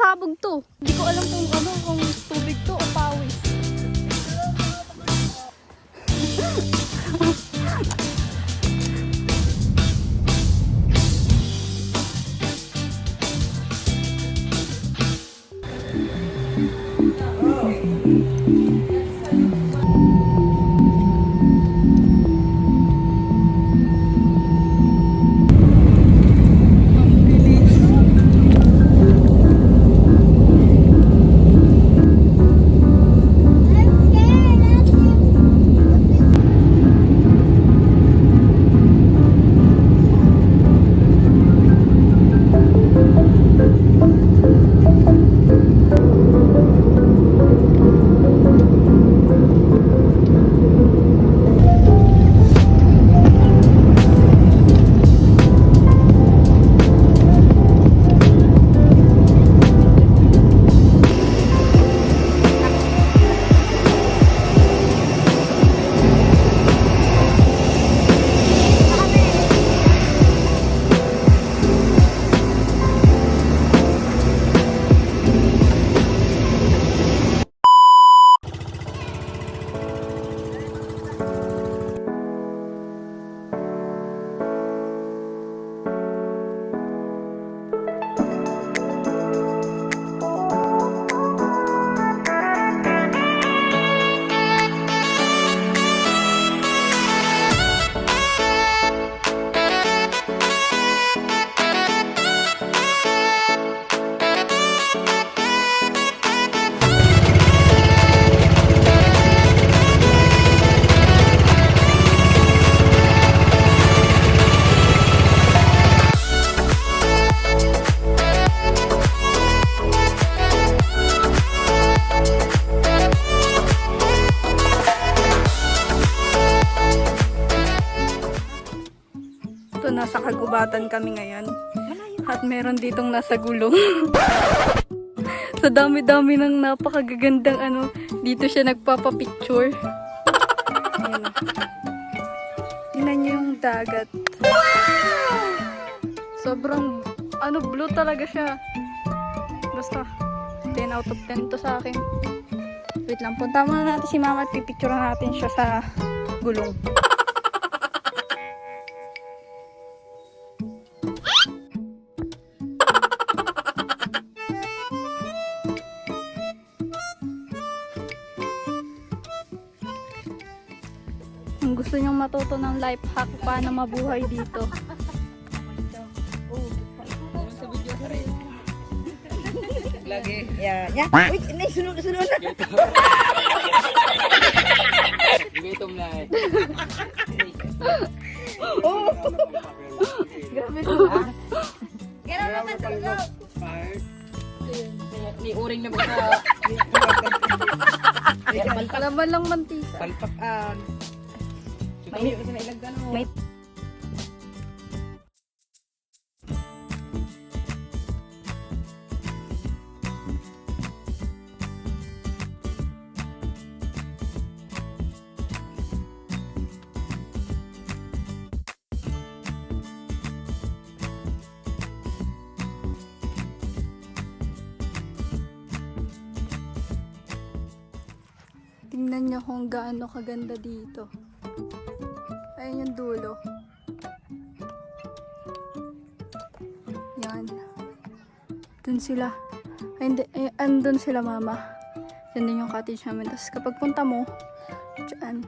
pasabog to. Hindi ko alam kung ano, kung tubig to o pawis. Ito, nasa kagubatan kami ngayon. At meron ditong nasa gulong. Sa dami-dami ng napakagagandang ano, dito siya nagpapapicture. Ayan. Tingnan niyo yung dagat. Sobrang, ano, blue talaga siya. Basta, 10 out of 10 to sa akin. Wait lang, punta muna natin si mama at pipicture natin siya sa gulong. Kung gusto nyong matuto ng life hack paano mabuhay dito. Lagi. Ya, ya. Uy, ini sunod. Gutom na eh. Oh. Grabe sila. Kaya naman sa Ni uring na baka Laban lang mantika. palpakan. May kasi nailagdan mo. May tingnan niyo kung gaano kaganda dito. Ayun yung dulo. Yan. Dun sila. Ay, hindi. Ay, andun sila mama. Yan din yung cottage namin. Tapos kapag punta mo, dyan.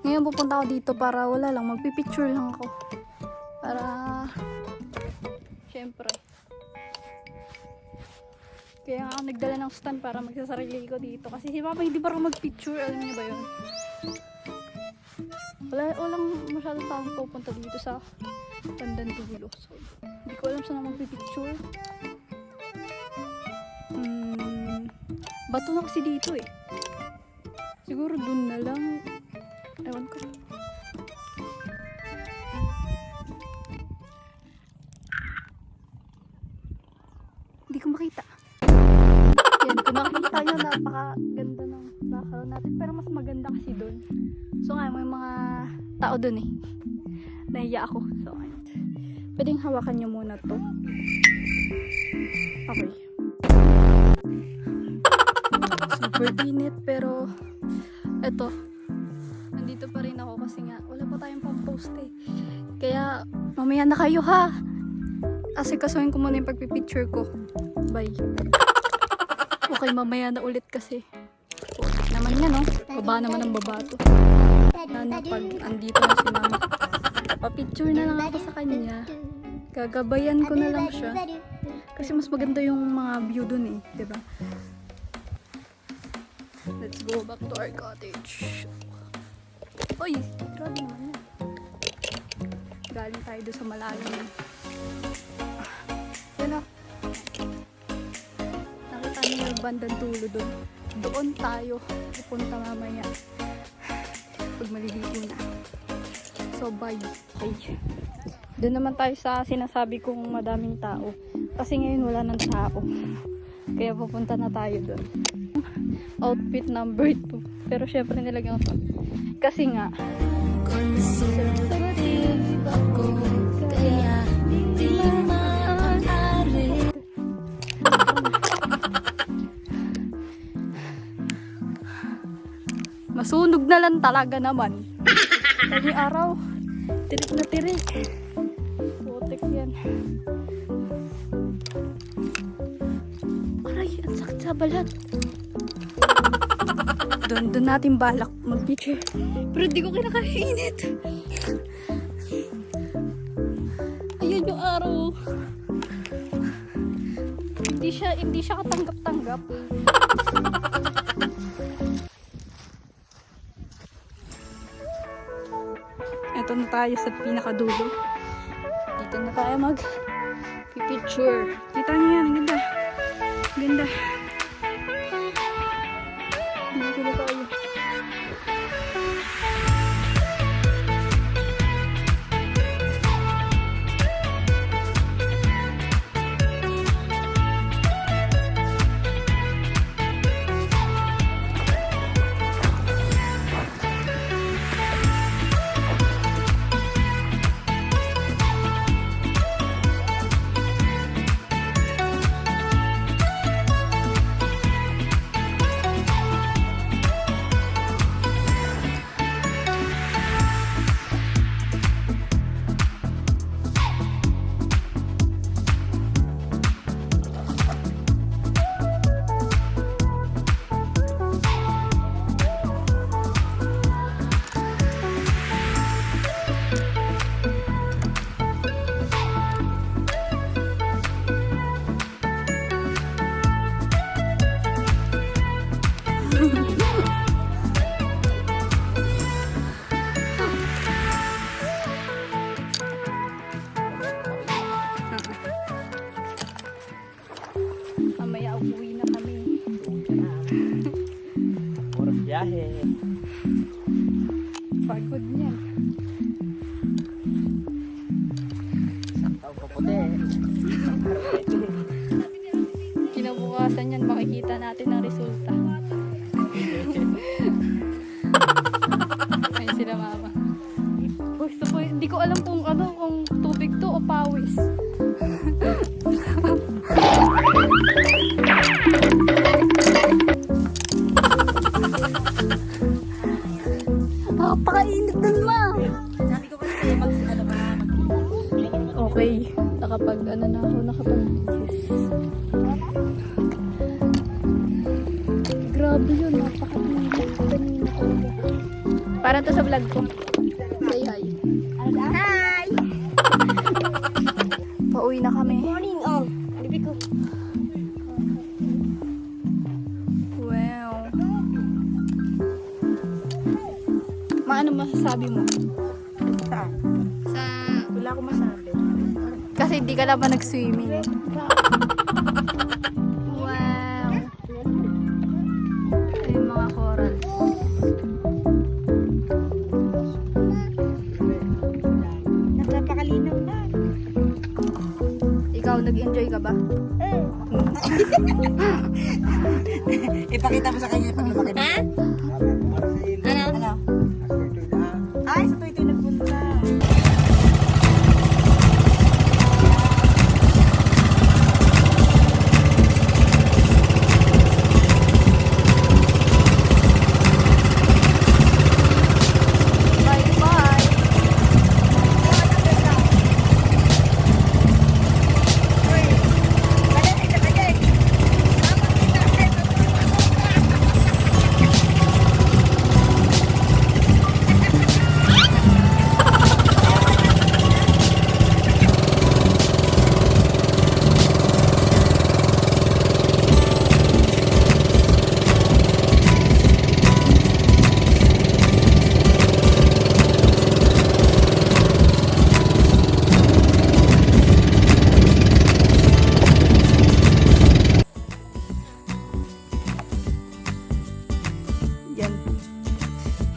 Ngayon pupunta ako dito para wala lang. Magpipicture lang ako. Para syempre. Kaya nga ako nagdala ng stand para magsasarili ko dito. Kasi si Papa hindi para mag-picture. Alam niyo ba yun? Walang masyadong taong pupunta dito sa bandang dulo. So, hindi ko alam saan mag-picture. Bato na kasi dito eh. Siguro dun na lang. Ewan ko. Hindi ko makita. Yan, kung makikita nyo, napakaganda ng background natin. Pero mas maganda kasi doon. So nga, may mga tao dun eh. Nahiya ako. So, ayun. Pwedeng hawakan nyo muna to. Okay. Super init pero eto. Nandito pa rin ako kasi nga wala pa tayong pang-post eh. Kaya mamaya na kayo ha. Asikasuhin ko muna yung pagpipicture ko. Bye. Okay, mamaya na ulit kasi. Naman yan, no? Baba naman ang baba to. Na pag andito na si mama. Papicture na lang ako sa kanya. Gagabayan ko na lang siya. Kasi mas maganda yung mga view dun eh. Diba? Let's go back to our cottage. Uy! Grabe naman yan. Galing tayo doon sa malalim. Yan o. Nakita niyo yung bandang dulo doon. Doon tayo pupunta mamaya. Pag maliligo na. So bye. Okay. Doon naman tayo sa sinasabi kong madaming tao. Kasi ngayon wala ng tao. Kaya pupunta na tayo doon. Outfit number 2. Pero syempre nilagyan ko. Kasi nga conservative ako. Kaya di maaari. Masunog na lang talaga naman. Kanyang araw. Tirik na tirik. Putik yan. Aray, ang sakit sa balat. Doon natin balak mag-picture. Pero di ko kinakainit. Ayun yung araw. Hindi siya katanggap-tanggap. Ito na tayo sa pinakadulo. Dito na tayo mag-picture. Kita niyo yan, ang ganda. Ganda. Dito na tayo. Mamaya uwi na kami. Oras biyahe. Pagod niyan. Saktaw pa puti. Kinabukasan yan, makikita natin ang resulta. Ayun sila mama. Gusto ko, hindi ko alam kung tubig to o pawis. Napakainit dun, ma. Sabi ko kasi Okay, nakapag-yes. Grabe yun, napakainit. Kanina talaga. Parang to sa vlog ko. Say hi. Hi! Pauwi na kami. Morning, oh. Bibig ko. Wow. Ano masasabi mo? Saan? Sa... Wala akong masabi. Kasi hindi ka naman nag-swimming. Wow. Ay, mga coral. Napakalinaw na. Ikaw, nag-enjoy ka ba? Ipakita mo sa kanya pag lumaki na. Ha? Ano? Ay, sa tuwito na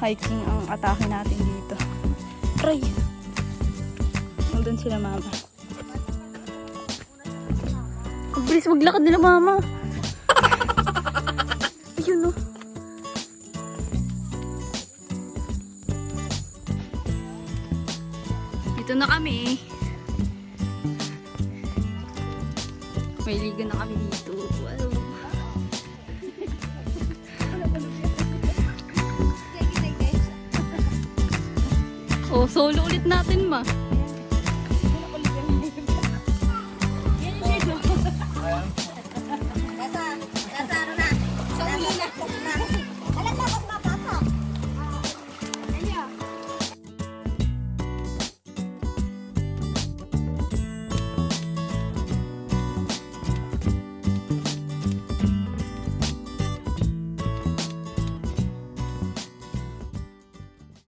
hiking ang atake natin dito. Try! Nandun sila mama. Ang bilis maglakad nila mama. Ayun oh. Dito na kami. May liga na kami dito. Wow. Oh, solo ulit natin ma.